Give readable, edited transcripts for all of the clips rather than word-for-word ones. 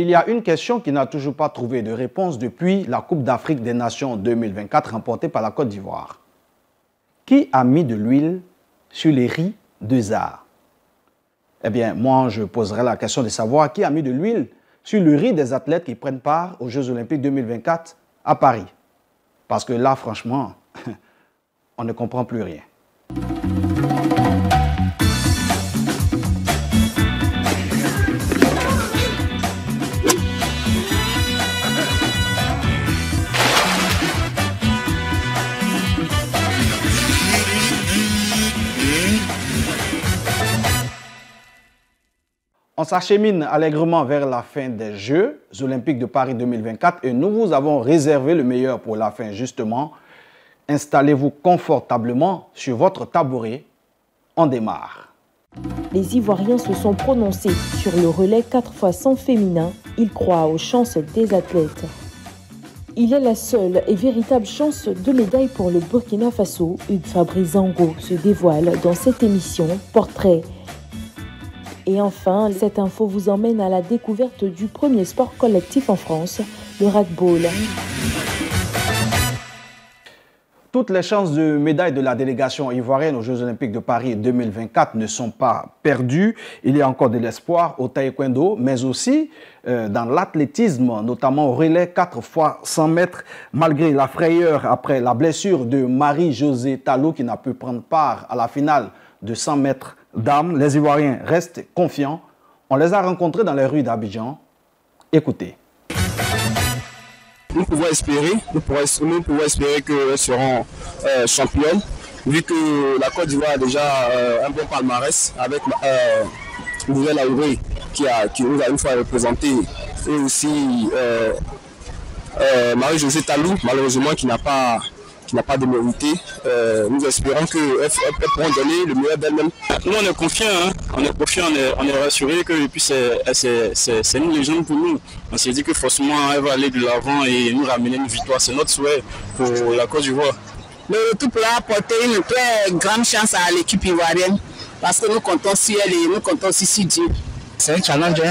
Il y a une question qui n'a toujours pas trouvé de réponse depuis la Coupe d'Afrique des Nations 2024 remportée par la Côte d'Ivoire. Qui a mis de l'huile sur les riz de Zare? Eh bien, moi, je poserai la question de savoir qui a mis de l'huile sur le riz des athlètes qui prennent part aux Jeux Olympiques 2024 à Paris. Parce que là, franchement, on ne comprend plus rien. On s'achemine allègrement vers la fin des Jeux Olympiques de Paris 2024 et nous vous avons réservé le meilleur pour la fin, justement. Installez-vous confortablement sur votre tabouret. On démarre. Les Ivoiriens se sont prononcés sur le relais 4x100 féminin. Ils croient aux chances des athlètes. Il est la seule et véritable chance de médaille pour le Burkina Faso. Hugues Fabrice Zango se dévoile dans cette émission Portrait. Et enfin, cette info vous emmène à la découverte du premier sport collectif en France, le rugby. Toutes les chances de médaille de la délégation ivoirienne aux Jeux Olympiques de Paris 2024 ne sont pas perdues. Il y a encore de l'espoir au taekwondo, mais aussi dans l'athlétisme, notamment au relais 4x100 mètres. Malgré la frayeur après la blessure de Marie-Josée Talou qui n'a pu prendre part à la finale de 100 mètres dames, les Ivoiriens restent confiants. On les a rencontrés dans les rues d'Abidjan. Écoutez. Nous pouvons espérer qu'elles seront championnes, vu que la Côte d'Ivoire a déjà un bon palmarès avec Nouvelle Auré qui nous a une fois représenté, et aussi Marie-Josée Talou, malheureusement qui n'a pas démérité. Nous espérons qu'elles pourront donner le meilleur d'elles-mêmes. Nous on est confiants, hein? On est rassurés que c'est une légende pour nous. On s'est dit que forcément elle va aller de l'avant et nous ramener une victoire. C'est notre souhait pour la Côte d'Ivoire. Le retour pourra apporter une très grande chance à l'équipe ivoirienne parce que nous comptons sur elle et nous comptons aussi sur Dieu. C'est un challenge,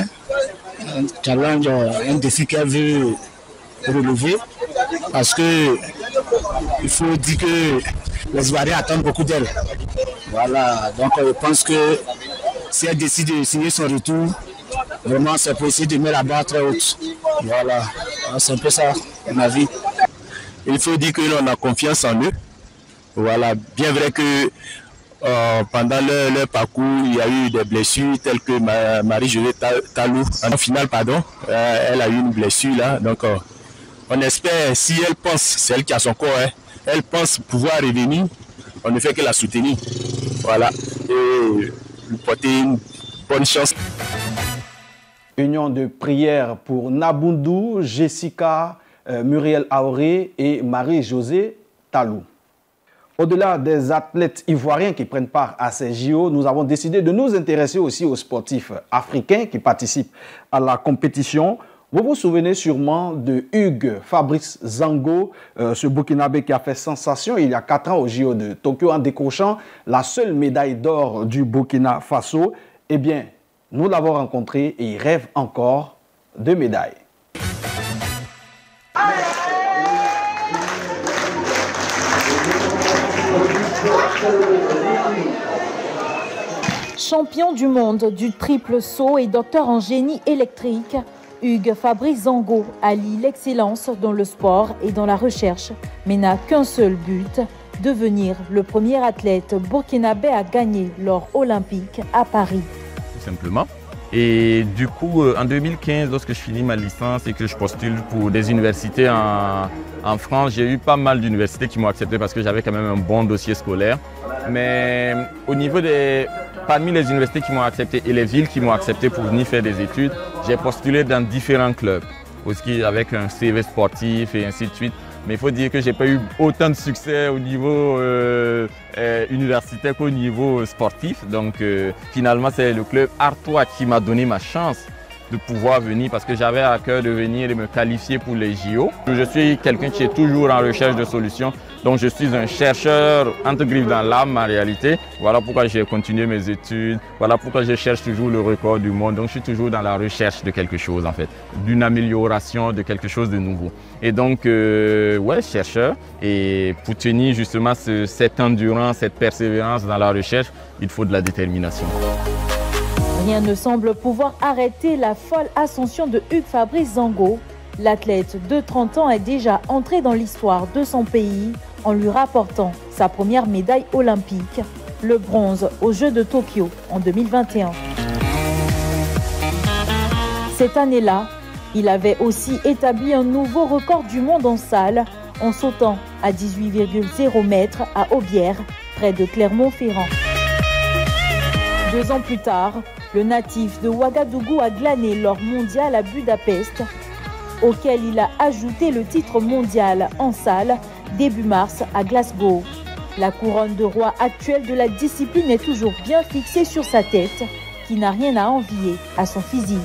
un défi qu'elle veut relever parce que il faut dire que les Ivoiriens attendent beaucoup d'elle. Voilà, donc je pense que si elle décide de signer son retour, vraiment c'est pour essayer de mettre la barre très haute. Voilà, c'est un peu ça, mon avis. Il faut dire que l'on a confiance en eux. Voilà, bien vrai que pendant leur parcours, il y a eu des blessures telles que Marie-Josée Talou, en finale, elle a eu une blessure là, donc on espère, si elle pense, c'est elle qui a son corps, hein, elle pense pouvoir revenir, on ne fait que la soutenir. Voilà, et lui porter une bonne chance. Union de prière pour Naboundou, Jessica, Muriel Aoré et Marie-Josée Talou. Au-delà des athlètes ivoiriens qui prennent part à ces JO, nous avons décidé de nous intéresser aussi aux sportifs africains qui participent à la compétition. Vous vous souvenez sûrement de Hugues Fabrice Zango, ce Burkinabé qui a fait sensation il y a 4 ans au JO de Tokyo en décrochant la seule médaille d'or du Burkina Faso. Eh bien, nous l'avons rencontré et il rêve encore de médailles. Champion du monde du triple saut et docteur en génie électrique, Hugues Fabrice Zango allie l'excellence dans le sport et dans la recherche, mais n'a qu'un seul but, devenir le premier athlète burkinabé à gagner l'or olympique à Paris. Tout simplement. Et du coup, en 2015, lorsque je finis ma licence et que je postule pour des universités en France, j'ai eu pas mal d'universités qui m'ont accepté parce que j'avais quand même un bon dossier scolaire. Mais au niveau parmi les universités qui m'ont accepté et les villes qui m'ont accepté pour venir faire des études, j'ai postulé dans différents clubs, aussi avec un CV sportif et ainsi de suite. Mais il faut dire que je n'ai pas eu autant de succès au niveau universitaire qu'au niveau sportif. Donc finalement, c'est le club Artois qui m'a donné ma chance de pouvoir venir parce que j'avais à cœur de venir et me qualifier pour les JO. Je suis quelqu'un qui est toujours en recherche de solutions. Donc je suis un chercheur entre griffes dans l'âme en réalité. Voilà pourquoi j'ai continué mes études. Voilà pourquoi je cherche toujours le record du monde. Donc je suis toujours dans la recherche de quelque chose en fait, d'une amélioration, de quelque chose de nouveau. Et donc, ouais, chercheur. Et pour tenir justement cette endurance, cette persévérance dans la recherche, il faut de la détermination. Rien ne semble pouvoir arrêter la folle ascension de Hugues Fabrice Zango. L'athlète de 30 ans est déjà entré dans l'histoire de son pays en lui rapportant sa première médaille olympique, le bronze aux Jeux de Tokyo en 2021. Cette année-là, il avait aussi établi un nouveau record du monde en salle en sautant à 18,0 mètres à Aubière, près de Clermont-Ferrand. 2 ans plus tard, le natif de Ouagadougou a glané l'or mondial à Budapest, auquel il a ajouté le titre mondial en salle début mars à Glasgow. La couronne de roi actuelle de la discipline est toujours bien fixée sur sa tête, qui n'a rien à envier à son physique.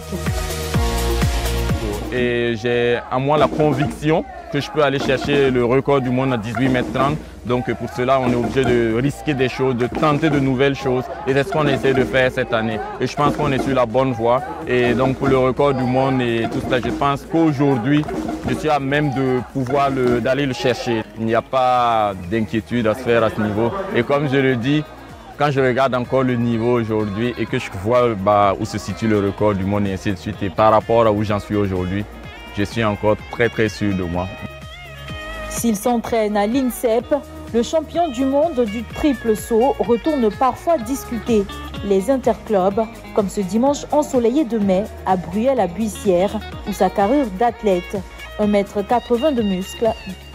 Et j'ai à moi la conviction que je peux aller chercher le record du monde à 18,30 m. Donc pour cela, on est obligé de risquer des choses, de tenter de nouvelles choses. Et c'est ce qu'on essaie de faire cette année. Et je pense qu'on est sur la bonne voie. Et donc pour le record du monde et tout cela, je pense qu'aujourd'hui, je suis à même de pouvoir d'aller le chercher. Il n'y a pas d'inquiétude à se faire à ce niveau. Et comme je le dis, quand je regarde encore le niveau aujourd'hui et que je vois où se situe le record du monde et ainsi de suite, et par rapport à où j'en suis aujourd'hui, je suis encore très sûr de moi. S'il s'entraîne à l'INSEP, le champion du monde du triple saut retourne parfois discuter les interclubs, comme ce dimanche ensoleillé de mai à Bruyères-la-Buissière, où sa carrure d'athlète, 1,80 m de muscles,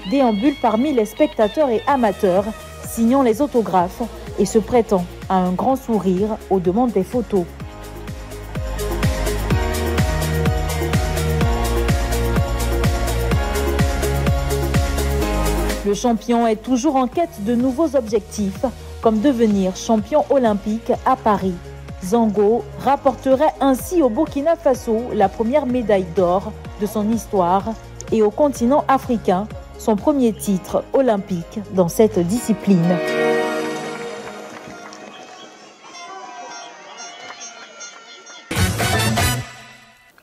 déambule parmi les spectateurs et amateurs, signant les autographes et se prêtant à un grand sourire aux demandes des photos. Le champion est toujours en quête de nouveaux objectifs, comme devenir champion olympique à Paris. Zango rapporterait ainsi au Burkina Faso la première médaille d'or de son histoire et au continent africain son premier titre olympique dans cette discipline.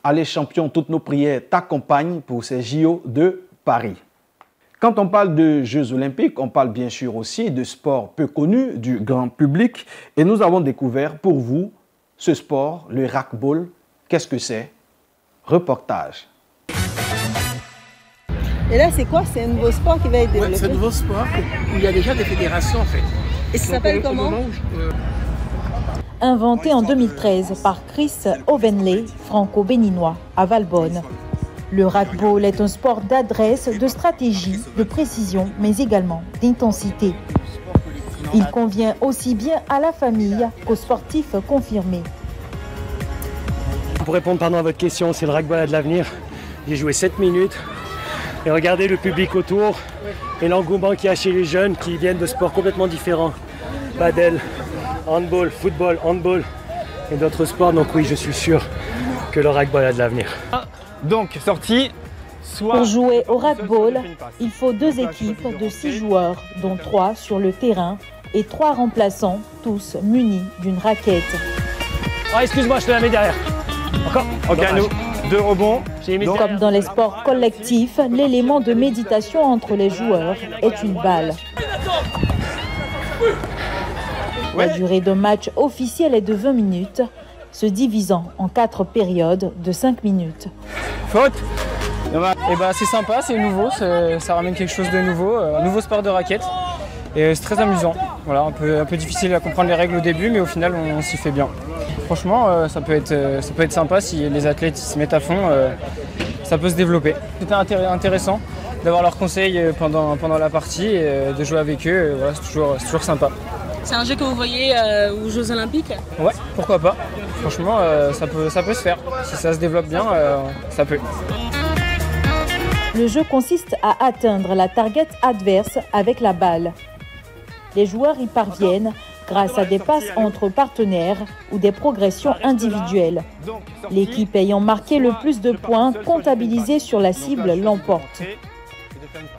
Allez champion, toutes nos prières t'accompagnent pour ces JO de Paris. Quand on parle de Jeux olympiques, on parle bien sûr aussi de sports peu connus du grand public. Et nous avons découvert pour vous ce sport, le racquetball. Qu'est-ce que c'est? Reportage. Et là, c'est quoi? C'est un nouveau sport qui va être développé? C'est un nouveau sport où il y a déjà des fédérations en fait. Et ça s'appelle comment? Inventé en 2013 par Chris Ovenley, franco-béninois, à Valbonne. Le racquetball est un sport d'adresse, de stratégie, de précision, mais également d'intensité. Il convient aussi bien à la famille qu'aux sportifs confirmés. Pour répondre à votre question, c'est le racquetball a de l'avenir. J'ai joué 7 minutes et regardez le public autour et l'engouement qu'il y a chez les jeunes qui viennent de sports complètement différents. Padel, handball, football, handball et d'autres sports. Donc oui, je suis sûr que le racquetball a de l'avenir. Donc, sortie. Pour jouer au racquetball, il faut 2 équipes de 6 joueurs, dont 3 sur le terrain et 3 remplaçants, tous munis d'une raquette. Oh, excuse-moi, je te la mets derrière. Encore. Ok, à nous. 2 rebonds. Comme dans les sports collectifs, l'élément de méditation entre les joueurs est une balle. La durée d'un match officiel est de 20 minutes, se divisant en 4 périodes de 5 minutes. Faute. Et bah, c'est sympa, c'est nouveau, ça ramène quelque chose de nouveau, un nouveau sport de raquette. Et c'est très amusant. Voilà, un peu difficile à comprendre les règles au début, mais au final on s'y fait bien. Franchement, ça peut être sympa si les athlètes se mettent à fond, ça peut se développer. C'était intéressant d'avoir leurs conseils pendant la partie et de jouer avec eux, voilà, c'est toujours sympa. C'est un jeu que vous voyez aux Jeux Olympiques? Ouais, pourquoi pas. Franchement, ça peut se faire. Si ça se développe bien, ça peut. Le jeu consiste à atteindre la target adverse avec la balle. Les joueurs y parviennent grâce à des passes entre partenaires ou des progressions individuelles. L'équipe ayant marqué le plus de points comptabilisés sur la cible l'emporte.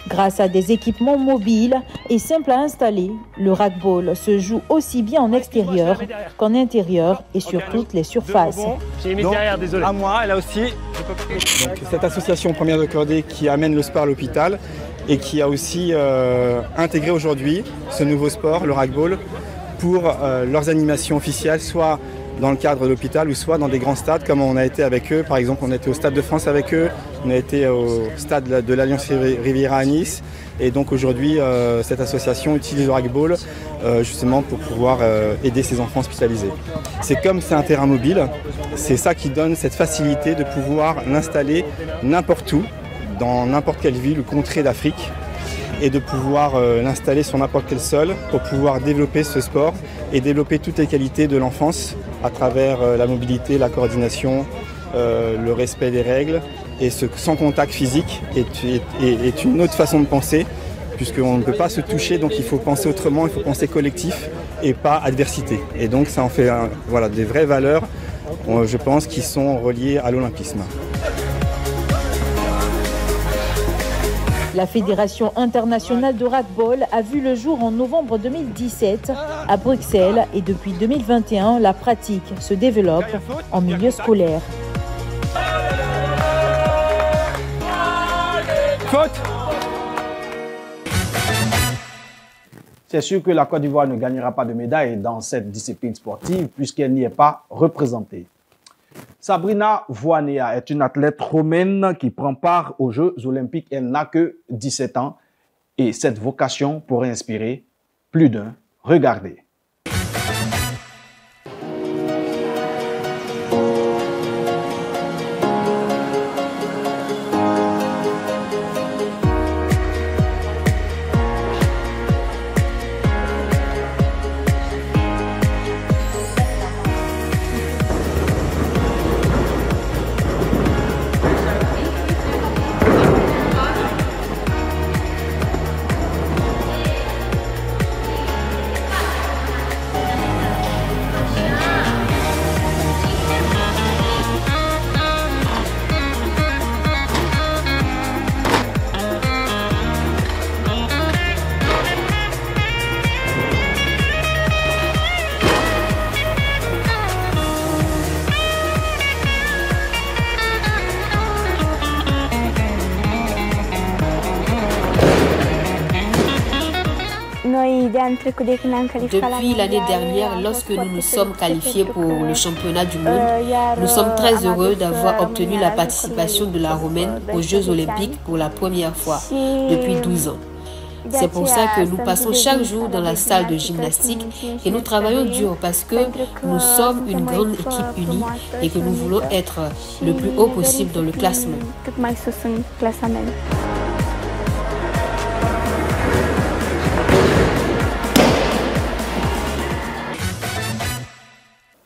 Grâce à des équipements mobiles et simples à installer, le racquetball se joue aussi bien en extérieur qu'en intérieur et sur toutes les surfaces. Donc, à moi, elle a aussi donc, cette association Première de Cordée qui amène le sport à l'hôpital et qui a aussi intégré aujourd'hui ce nouveau sport, le racquetball, pour leurs animations officielles, soit dans le cadre de l'hôpital ou soit dans des grands stades comme on a été avec eux. Par exemple, on a été au Stade de France avec eux, on a été au stade de l'Alliance Riviera à Nice. Et donc aujourd'hui, cette association utilise le racquetball justement pour pouvoir aider ces enfants hospitalisés. C'est comme c'est un terrain mobile, c'est ça qui donne cette facilité de pouvoir l'installer n'importe où, dans n'importe quelle ville ou contrée d'Afrique, et de pouvoir l'installer sur n'importe quel sol pour pouvoir développer ce sport et développer toutes les qualités de l'enfance à travers la mobilité, la coordination, le respect des règles. Et ce sans contact physique est une autre façon de penser, puisqu'on ne peut pas se toucher, donc il faut penser autrement, il faut penser collectif et pas adversité. Et donc ça en fait voilà, des vraies valeurs, je pense, qui sont reliées à l'olympisme. La Fédération internationale de racquetball a vu le jour en novembre 2017 à Bruxelles et depuis 2021, la pratique se développe en milieu scolaire. Faute. C'est sûr que la Côte d'Ivoire ne gagnera pas de médaille dans cette discipline sportive puisqu'elle n'y est pas représentée. Sabrina Voanea est une athlète romaine qui prend part aux Jeux olympiques. Elle n'a que 17 ans et cette vocation pourrait inspirer plus d'un. Regardez. Depuis l'année dernière, lorsque nous nous sommes qualifiés pour le championnat du monde, nous sommes très heureux d'avoir obtenu la participation de la Romaine aux Jeux olympiques pour la première fois depuis 12 ans. C'est pour ça que nous passons chaque jour dans la salle de gymnastique et nous travaillons dur parce que nous sommes une grande équipe unie et que nous voulons être le plus haut possible dans le classement.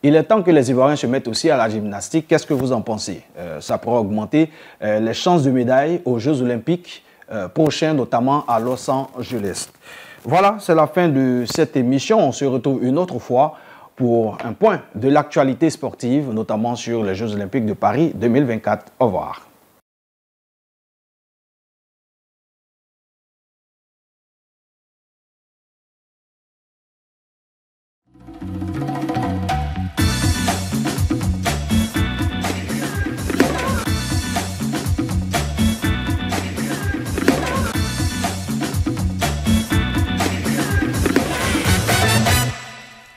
Il est temps que les Ivoiriens se mettent aussi à la gymnastique. Qu'est-ce que vous en pensez? Ça pourrait augmenter les chances de médaille aux Jeux olympiques prochains, notamment à Los Angeles. Voilà, c'est la fin de cette émission. On se retrouve une autre fois pour un point de l'actualité sportive, notamment sur les Jeux olympiques de Paris 2024. Au revoir.